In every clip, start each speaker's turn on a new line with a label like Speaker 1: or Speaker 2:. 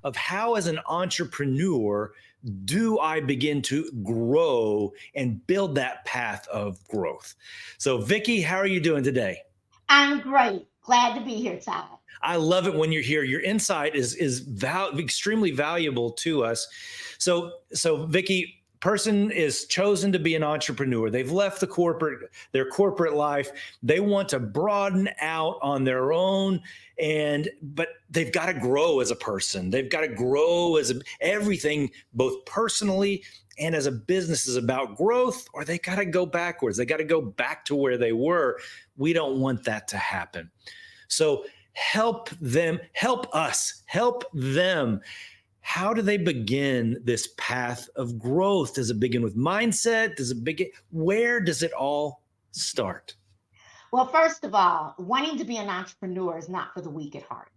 Speaker 1: Of how, as an entrepreneur, do I begin to grow and build that path of growth? So, Vicki, how are you doing today?
Speaker 2: I'm great. Glad to be here, Todd.
Speaker 1: I love it when you're here. Your insight is extremely valuable to us. So Vicki, person is chosen to be an entrepreneur. They've left their corporate life. They want to broaden out on their own, but they've got to grow as a person. They've got to grow everything, both personally and as a business, is about growth, or they got to go backwards. They got to go back to where they were. We don't want that to happen. So help them. How do they begin this path of growth? Does it begin with mindset? Where does it all start?
Speaker 2: Well, first of all, wanting to be an entrepreneur is not for the weak at heart,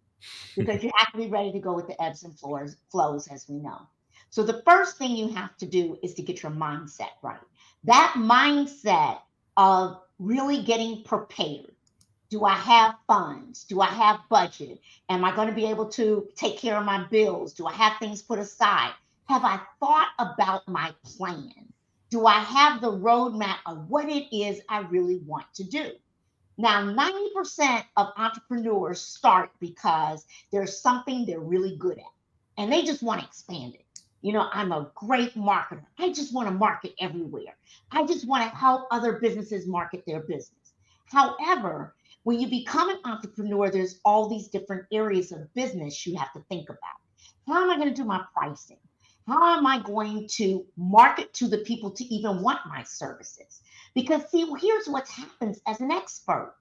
Speaker 2: because you have to be ready to go with the ebbs and flows, as we know. So the first thing you have to do is to get your mindset right. That mindset of really getting prepared. Do I have funds? Do I have budget? Am I going to be able to take care of my bills? Do I have things put aside? Have I thought about my plan? Do I have the roadmap of what it is I really want to do? Now, 90% of entrepreneurs start because there's something they're really good at, and they just want to expand it. I'm a great marketer. I just want to market everywhere. I just want to help other businesses market their business. However, when you become an entrepreneur, there's all these different areas of business you have to think about. How am I going to do my pricing? How am I going to market to the people to even want my services? Because see, here's what happens as an expert.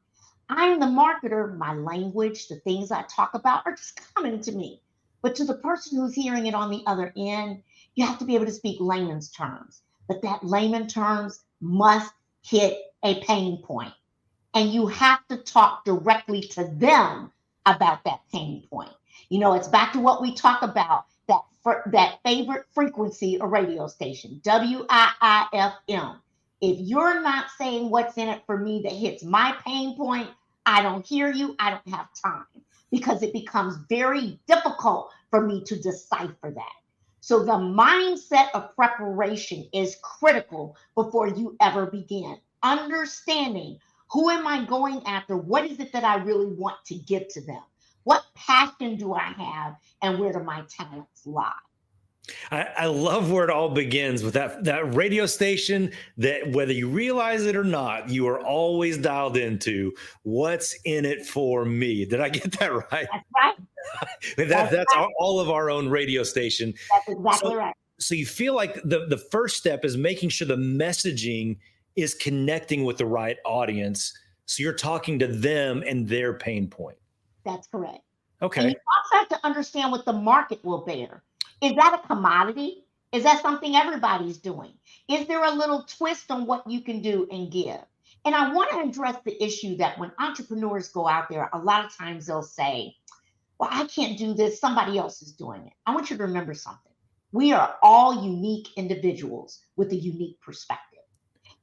Speaker 2: I'm the marketer. My language, the things I talk about are just coming to me. But to the person who's hearing it on the other end, you have to be able to speak layman's terms. But that layman terms must hit a pain point. And you have to talk directly to them about that pain point. It's back to what we talk about, that favorite frequency or radio station, WIIFM. If you're not saying what's in it for me that hits my pain point, I don't hear you. I don't have time, because it becomes very difficult for me to decipher that. So the mindset of preparation is critical before you ever begin. Understanding, who am I going after? What is it that I really want to give to them? What passion do I have, and where do my talents lie?
Speaker 1: I love where it all begins with that radio station that, whether you realize it or not, you are always dialed into what's in it for me. Did I get that right?
Speaker 2: That's right.
Speaker 1: That's
Speaker 2: right.
Speaker 1: All of our own radio station.
Speaker 2: That's exactly right.
Speaker 1: So you feel like the first step is making sure the messaging is connecting with the right audience. So you're talking to them and their pain point.
Speaker 2: That's correct.
Speaker 1: Okay.
Speaker 2: And you also have to understand what the market will bear. Is that a commodity? Is that something everybody's doing? Is there a little twist on what you can do and give? And I want to address the issue that when entrepreneurs go out there, a lot of times they'll say, well, I can't do this. Somebody else is doing it. I want you to remember something. We are all unique individuals with a unique perspective.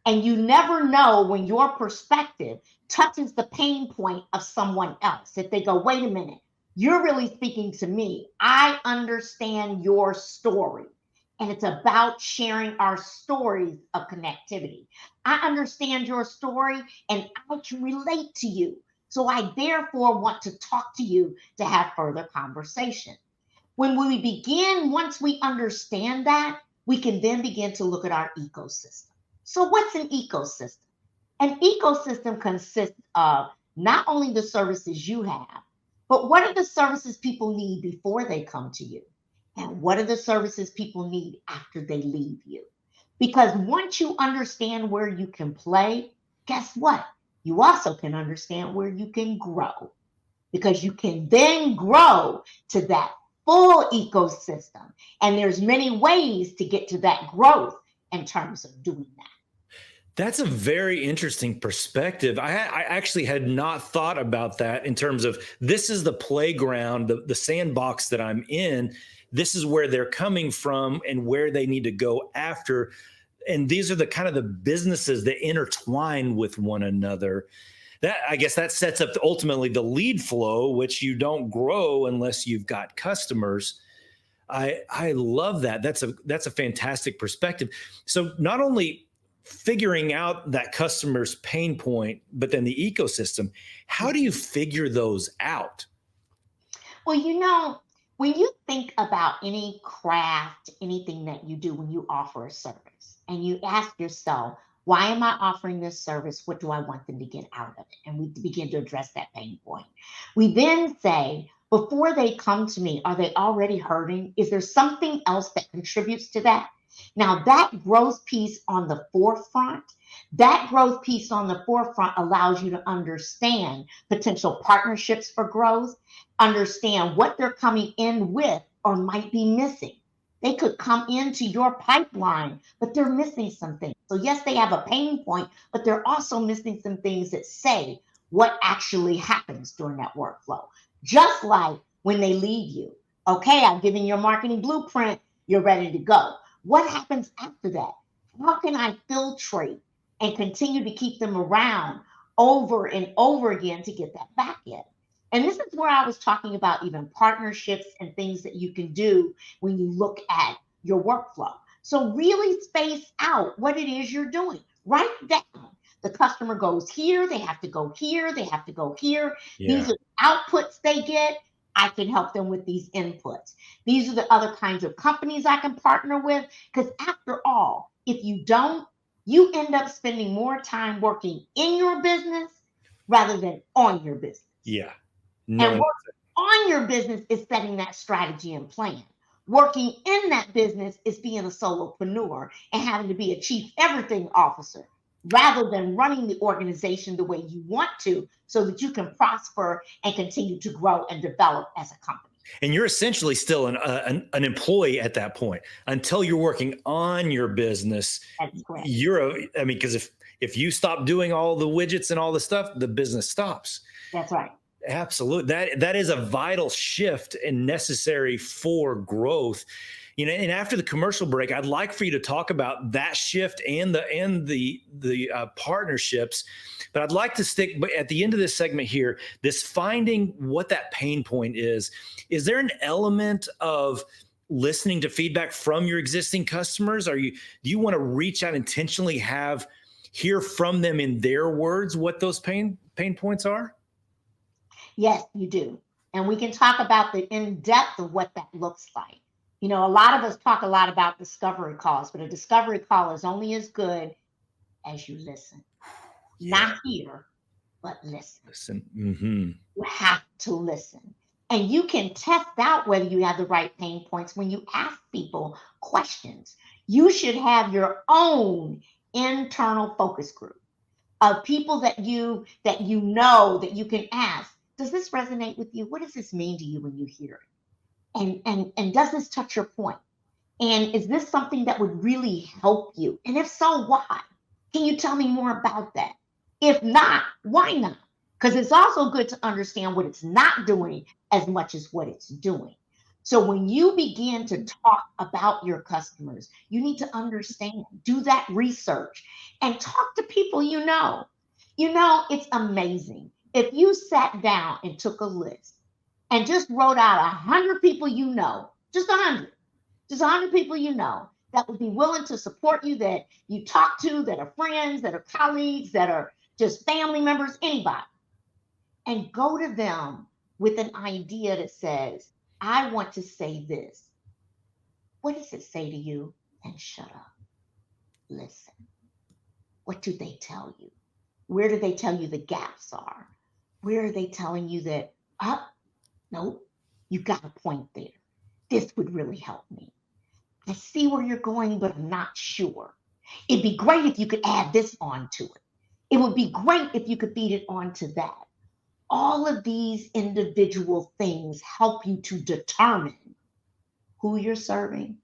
Speaker 2: And you never know when your perspective touches the pain point of someone else. If they go, wait a minute, you're really speaking to me. I understand your story. And it's about sharing our stories of connectivity. I understand your story and I can relate to you. So I therefore want to talk to you to have further conversation. When we begin, once we understand that, we can then begin to look at our ecosystem. So what's an ecosystem? An ecosystem consists of not only the services you have, but what are the services people need before they come to you? And what are the services people need after they leave you? Because once you understand where you can play, guess what? You also can understand where you can grow. Because you can then grow to that full ecosystem. And there's many ways to get to that growth in terms of doing that.
Speaker 1: That's a very interesting perspective. I actually had not thought about that in terms of this is the playground, the sandbox that I'm in. This is where they're coming from and where they need to go after. And these are the kind of the businesses that intertwine with one another. That, I guess, that sets up ultimately the lead flow, which you don't grow unless you've got customers. I love that. That's a fantastic perspective. So not only figuring out that customer's pain point, but then the ecosystem, how do you figure those out?
Speaker 2: Well, you know, when you think about any craft, anything that you do when you offer a service, and you ask yourself, why am I offering this service? What do I want them to get out of it? And we begin to address that pain point. We then say, before they come to me, are they already hurting? Is there something else that contributes to that? Now, that growth piece on the forefront, allows you to understand potential partnerships for growth, understand what they're coming in with or might be missing. They could come into your pipeline, but they're missing something. So, yes, they have a pain point, but they're also missing some things that say what actually happens during that workflow. Just like when they leave you, okay, I've given your marketing blueprint, you're ready to go. What happens after that? How can I filtrate and continue to keep them around over and over again to get that back in? And this is where I was talking about even partnerships and things that you can do when you look at your workflow. So really space out what it is you're doing. Write down. The customer goes here, they have to go here, they have to go here.
Speaker 1: Yeah.
Speaker 2: These are the outputs they get. I can help them with these inputs. These are the other kinds of companies I can partner with. Because after all, if you don't, you end up spending more time working in your business rather than on your business.
Speaker 1: Yeah.
Speaker 2: No. And working on your business is setting that strategy and plan. Working in that business is being a solopreneur and having to be a chief everything officer rather than running the organization the way you want to so that you can prosper and continue to grow and develop as a company.
Speaker 1: And you're essentially still an employee at that point until you're working on your business.
Speaker 2: That's correct.
Speaker 1: Because if you stop doing all the widgets and all the stuff, the business stops.
Speaker 2: That's right.
Speaker 1: Absolutely. That is a vital shift and necessary for growth. And after the commercial break, I'd like for you to talk about that shift and the partnerships. But I'd like to stick at the end of this segment here, this finding what that pain point is. Is there an element of listening to feedback from your existing customers? Do you want to reach out intentionally, hear from them in their words what those pain points are?
Speaker 2: Yes, you do. And we can talk about the in-depth of what that looks like. A lot of us talk a lot about discovery calls, but a discovery call is only as good as you listen. Yeah. Not hear, but listen.
Speaker 1: Listen. Mm-hmm.
Speaker 2: You have to listen. And you can test out whether you have the right pain points when you ask people questions. You should have your own internal focus group of people that you know that you can ask. Does this resonate with you? What does this mean to you when you hear it? And does this touch your point? And is this something that would really help you? And if so, why? Can you tell me more about that? If not, why not? Because it's also good to understand what it's not doing as much as what it's doing. So when you begin to talk about your customers, you need to understand, do that research, and talk to people you know. It's amazing. If you sat down and took a list and just wrote out 100 people you know, just 100 people you know that would be willing to support you, that you talk to, that are friends, that are colleagues, that are just family members, anybody, and go to them with an idea that says, I want to say this. What does it say to you? And shut up. Listen. What do they tell you? Where do they tell you the gaps are? Where are they telling you that, nope, you got a point there. This would really help me. I see where you're going, but I'm not sure. It'd be great if you could add this onto it. It would be great if you could feed it onto that. All of these individual things help you to determine who you're serving,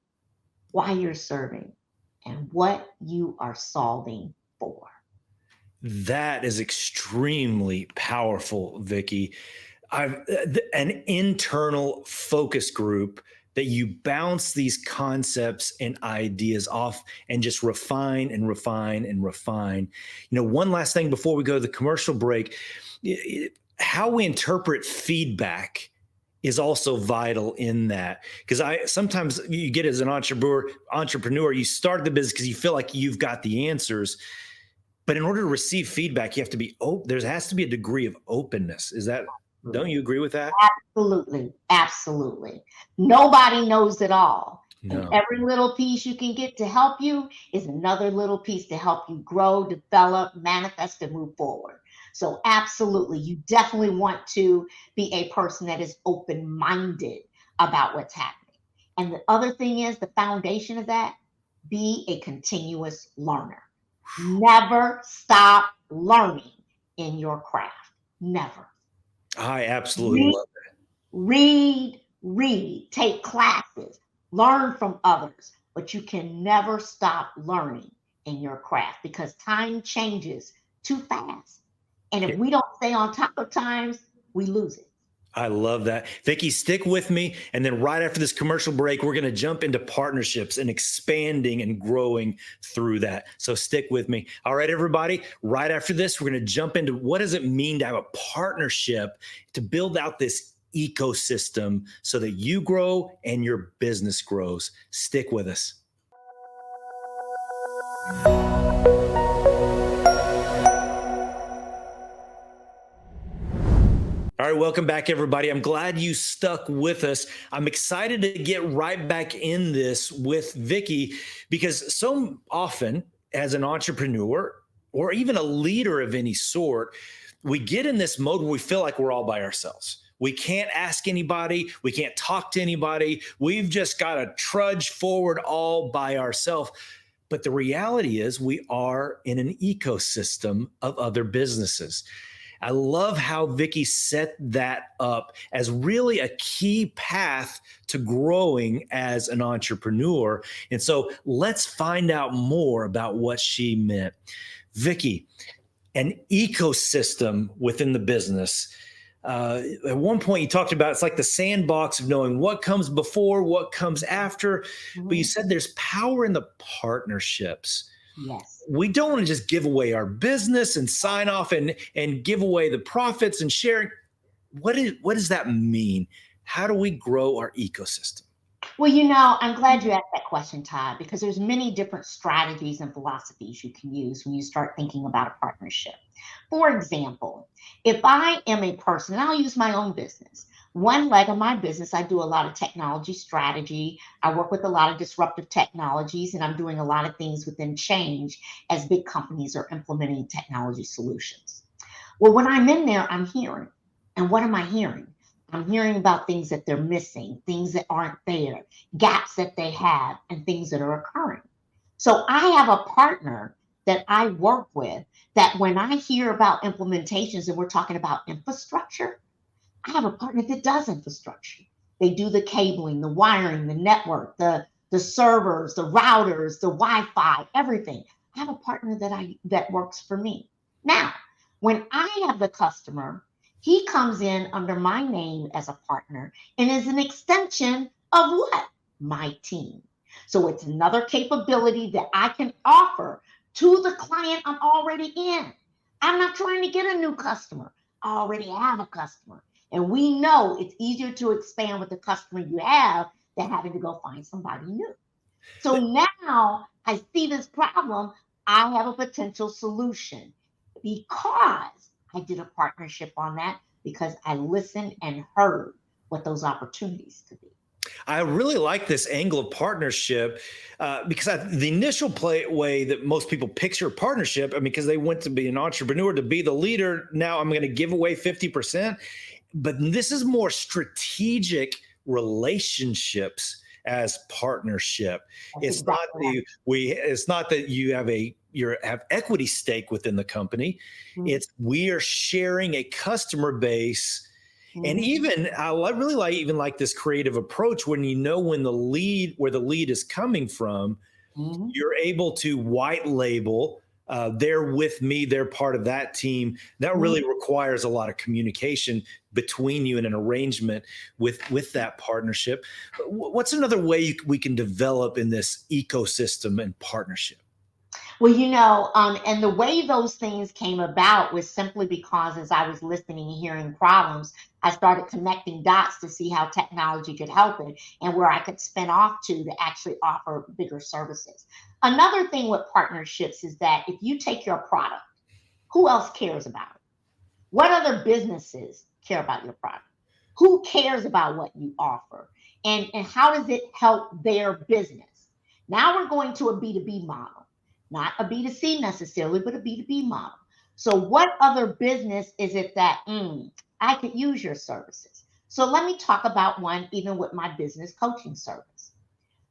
Speaker 2: why you're serving, and what you are solving for.
Speaker 1: That is extremely powerful, Vicki. An internal focus group that you bounce these concepts and ideas off and just refine and refine and refine. One last thing before we go to the commercial break, how we interpret feedback is also vital in that, because sometimes you get as an entrepreneur, you start the business because you feel like you've got the answers. But in order to receive feedback, you have to be open. There has to be a degree of openness. Don't you agree with that?
Speaker 2: Absolutely. Absolutely. Nobody knows it all.
Speaker 1: No.
Speaker 2: And every little piece you can get to help you is another little piece to help you grow, develop, manifest, and move forward. So absolutely, you definitely want to be a person that is open-minded about what's happening. And the other thing is, the foundation of that, be a continuous learner. Never stop learning in your craft. Never.
Speaker 1: I absolutely love that.
Speaker 2: Read, take classes, learn from others, but you can never stop learning in your craft because time changes too fast. And if we don't stay on top of times, we lose it.
Speaker 1: I love that. Vicki, stick with me. And then right after this commercial break, we're going to jump into partnerships and expanding and growing through that. So stick with me. All right, everybody. Right after this, we're going to jump into what does it mean to have a partnership to build out this ecosystem so that you grow and your business grows. Stick with us. All right, welcome back, everybody. I'm glad you stuck with us. I'm excited to get right back in this with Vicki because so often as an entrepreneur or even a leader of any sort, we get in this mode where we feel like we're all by ourselves. We can't ask anybody. We can't talk to anybody. We've just got to trudge forward all by ourselves. But the reality is we are in an ecosystem of other businesses. I love how Vicki set that up as really a key path to growing as an entrepreneur. And so let's find out more about what she meant. Vicki, an ecosystem within the business. At one point you talked about it's like the sandbox of knowing what comes before, what comes after. But you said there's power in the partnerships.
Speaker 2: Yes.
Speaker 1: We don't want to just give away our business and sign off and give away the profits and sharing. What does that mean? How do we grow our ecosystem?
Speaker 2: Well, I'm glad you asked that question, Todd, because there's many different strategies and philosophies you can use when you start thinking about a partnership. For example, if I am a person, and I'll use my own business, one leg of my business, I do a lot of technology strategy. I work with a lot of disruptive technologies, and I'm doing a lot of things within change as big companies are implementing technology solutions. Well, when I'm in there, I'm hearing. And what am I hearing? I'm hearing about things that they're missing, things that aren't there, gaps that they have, and things that are occurring. So I have a partner that I work with that when I hear about implementations and we're talking about infrastructure, I have a partner that does infrastructure. They do the cabling, the wiring, the network, the servers, the routers, the Wi-Fi, everything. I have a partner that works for me. Now, when I have the customer, he comes in under my name as a partner and is an extension of what? My team. So it's another capability that I can offer to the client I'm already in. I'm not trying to get a new customer. I already have a customer. And we know it's easier to expand with the customer you have than having to go find somebody new. So now I see this problem. I have a potential solution because I did a partnership on that, because I listened and heard what those opportunities could be.
Speaker 1: I really like this angle of partnership because the initial way that most people picture partnership, because they went to be an entrepreneur, to be the leader. Now I'm going to give away 50%. But this is more strategic relationships as partnership. It's not that you have equity stake within the company. Mm-hmm. It's we are sharing a customer base And
Speaker 2: Mhm.
Speaker 1: even really like this creative approach when you know when where the lead is coming from,
Speaker 2: Mhm.
Speaker 1: you're able to white label. They're with me. They're part of that team. That
Speaker 2: Mhm.
Speaker 1: really requires a lot of communication between you and an arrangement with that partnership. What's another way we can develop in this ecosystem and partnership?
Speaker 2: Well, and the way those things came about was simply because as I was listening and hearing problems, I started connecting dots to see how technology could help it and where I could spin off to actually offer bigger services. Another thing with partnerships is that if you take your product, who else cares about it? What other businesses care about your product? Who cares about what you offer? And how does it help their business? Now we're going to a B2B model, not a B2C necessarily, but a B2B model. So, what other business is it that I could use your services? So, let me talk about one even with my business coaching service.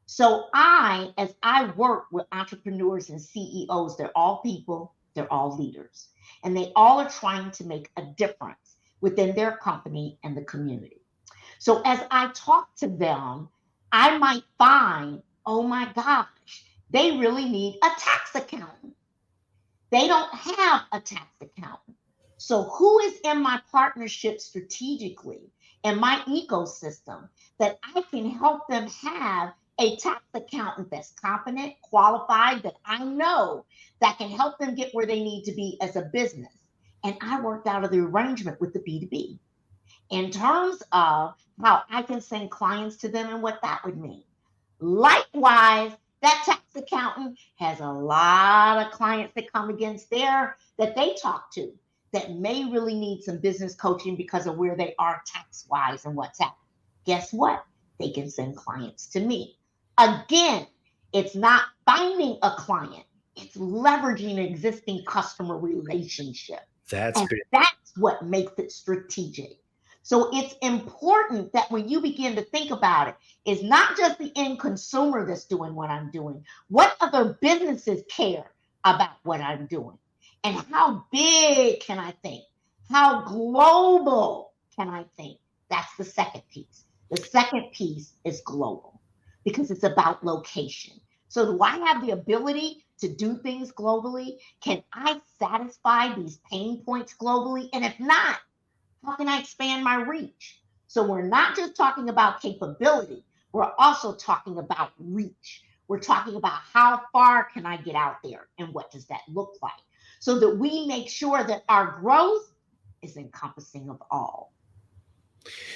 Speaker 2: So as I work with entrepreneurs and CEOs, they're all people, they're all leaders, and they all are trying to make a difference within their company and the community. So as I talk to them, I might find, oh my gosh, they really need a tax accountant. They don't have a tax accountant. So, who is in my partnership strategically in my ecosystem that I can help them have a tax accountant that's competent, qualified, that I know that can help them get where they need to be as a business? And I worked out of the arrangement with the B2B in terms of how I can send clients to them and what that would mean. Likewise, that tax accountant has a lot of clients that come against that they talk to that may really need some business coaching because of where they are tax wise and what's happening. Guess what? They can send clients to me. Again, it's not finding a client, it's leveraging an existing customer relationship.
Speaker 1: That's
Speaker 2: And
Speaker 1: big.
Speaker 2: that's what makes it strategic. So it's important that when you begin to think about it, it's not just the end consumer that's doing what I'm doing. What other businesses care about what I'm doing? And how big can I think? How global can I think? That's the second piece. The second piece is global because it's about location. So, do I have the ability to do things globally? Can I satisfy these pain points globally? And if not, how can I expand my reach? So we're not just talking about capability, we're also talking about reach. We're talking about how far can I get out there and what does that look like? So that we make sure that our growth is encompassing of all.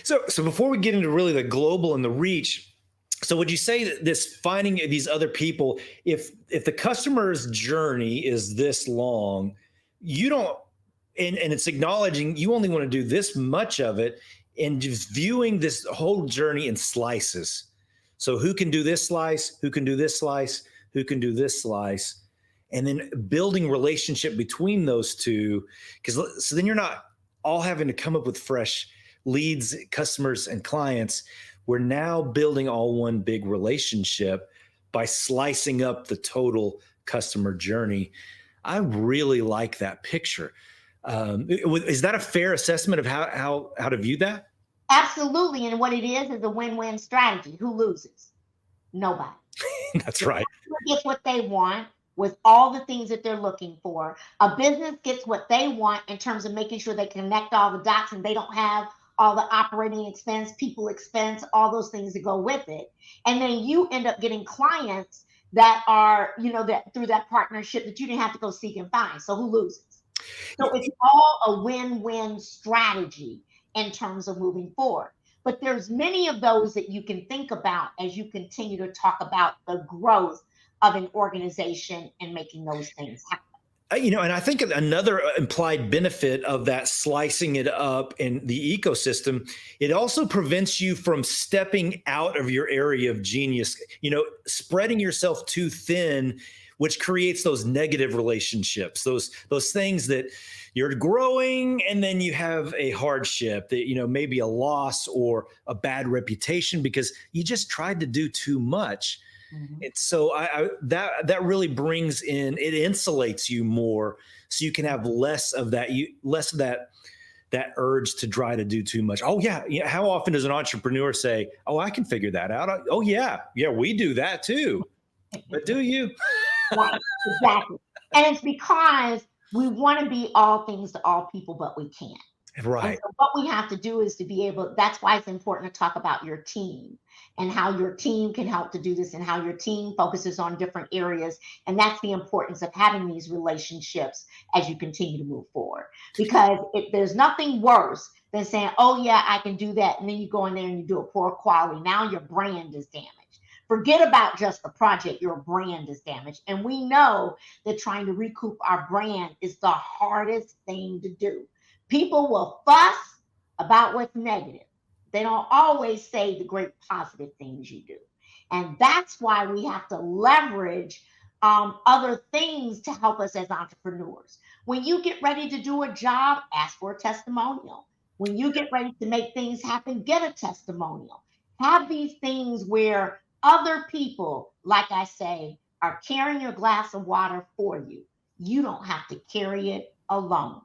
Speaker 1: So before we get into really the global and the reach, so would you say that this finding these other people, if the customer's journey is this long, you don't, and it's acknowledging you only want to do this much of it, and just viewing this whole journey in slices. So who can do this slice? Who can do this slice? Who can do this slice? And then building relationship between those two, because so then you're not all having to come up with fresh leads, customers, and clients. We're now building all one big relationship by slicing up the total customer journey. I really like that picture. Is that a fair assessment of how to view that?
Speaker 2: Absolutely. And what it is a win-win strategy. Who loses? Nobody.
Speaker 1: That's
Speaker 2: The
Speaker 1: right.
Speaker 2: customer gets what they want with all the things that they're looking for. A business gets what they want in terms of making sure they connect all the dots and they don't have all the operating expense, people expense, all those things that go with it. And then you end up getting clients that are, that through that partnership that you didn't have to go seek and find. So who loses? So it's all a win-win strategy in terms of moving forward. But there's many of those that you can think about as you continue to talk about the growth of an organization and making those things happen.
Speaker 1: And I think another implied benefit of that slicing it up in the ecosystem, it also prevents you from stepping out of your area of genius, spreading yourself too thin, which creates those negative relationships, those things that you're growing and then you have a hardship that, maybe a loss or a bad reputation because you just tried to do too much.
Speaker 2: Mhm.
Speaker 1: And so that really brings in, it insulates you more, so you can have less of that that urge to try to do too much. Oh yeah. Yeah. How often does an entrepreneur say, oh, I can figure that out? Oh yeah. Yeah. We do that too. But do you?
Speaker 2: Right, exactly. And it's because we want to be all things to all people, but we can't. And
Speaker 1: Right.
Speaker 2: so what we have to do is to be able, that's why it's important to talk about your team and how your team can help to do this and how your team focuses on different areas. And that's the importance of having these relationships as you continue to move forward. Because if there's nothing worse than saying, oh yeah, I can do that. And then you go in there and you do a poor quality. Now your brand is damaged. Forget about just the project, your brand is damaged. And we know that trying to recoup our brand is the hardest thing to do. People will fuss about what's negative. They don't always say the great positive things you do. And that's why we have to leverage other things to help us as entrepreneurs. When you get ready to do a job, ask for a testimonial. When you get ready to make things happen, get a testimonial. Have these things where other people, like I say, are carrying your glass of water for you. You don't have to carry it alone.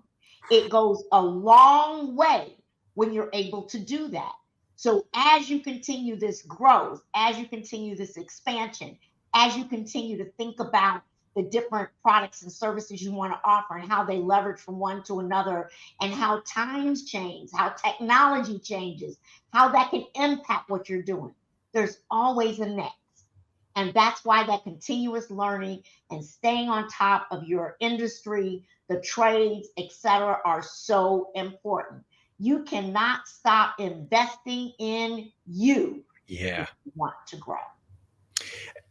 Speaker 2: It goes a long way when you're able to do that. So, as you continue this growth, as you continue this expansion, as you continue to think about the different products and services you want to offer and how they leverage from one to another, and how times change, how technology changes, how that can impact what you're doing, there's always a next. And that's why that continuous learning and staying on top of your industry, the trades, etc., are so important. You cannot stop investing in you
Speaker 1: Yeah.
Speaker 2: if you want to grow.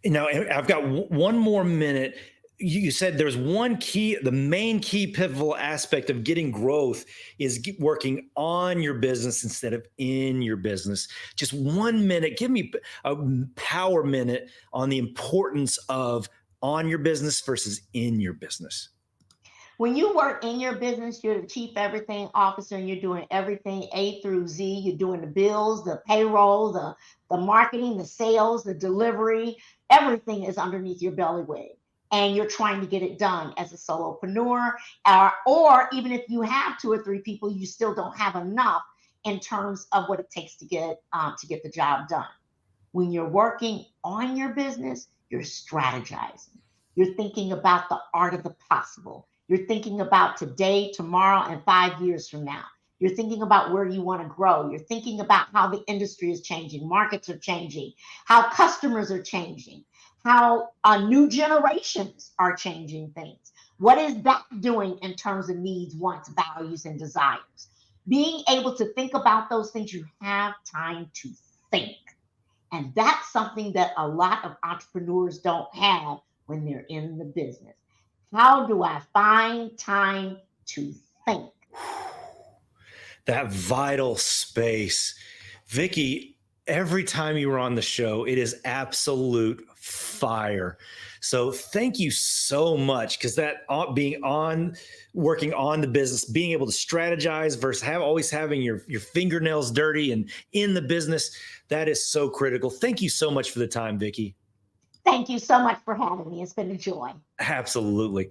Speaker 1: Now, I've got one more minute. You said there's one key, the main key pivotal aspect of getting growth is working on your business instead of in your business. Just 1 minute. Give me a power minute on the importance of on your business versus in your business.
Speaker 2: When you work in your business, you're the chief everything officer and you're doing everything A through Z. You're doing the bills, the payroll, the marketing, the sales, the delivery. Everything is underneath your belly. And you're trying to get it done as a solopreneur, or even if you have 2 or 3 people, you still don't have enough in terms of what it takes to get the job done. When you're working on your business, you're strategizing. You're thinking about the art of the possible. You're thinking about today, tomorrow, and 5 years from now. You're thinking about where you want to grow. You're thinking about how the industry is changing, markets are changing, how customers are changing, how new generations are changing things. What is that doing in terms of needs, wants, values, and desires? Being able to think about those things, you have time to think. And that's something that a lot of entrepreneurs don't have when they're in the business. How do I find time to think?
Speaker 1: That vital space. Vicki, every time you were on the show, it is absolute fire. So thank you so much, because that being on, working on the business, being able to strategize versus always having your fingernails dirty and in the business, that is so critical. Thank you so much for the time, Vicki.
Speaker 2: Thank you so much for having me. It's been a joy.
Speaker 1: Absolutely.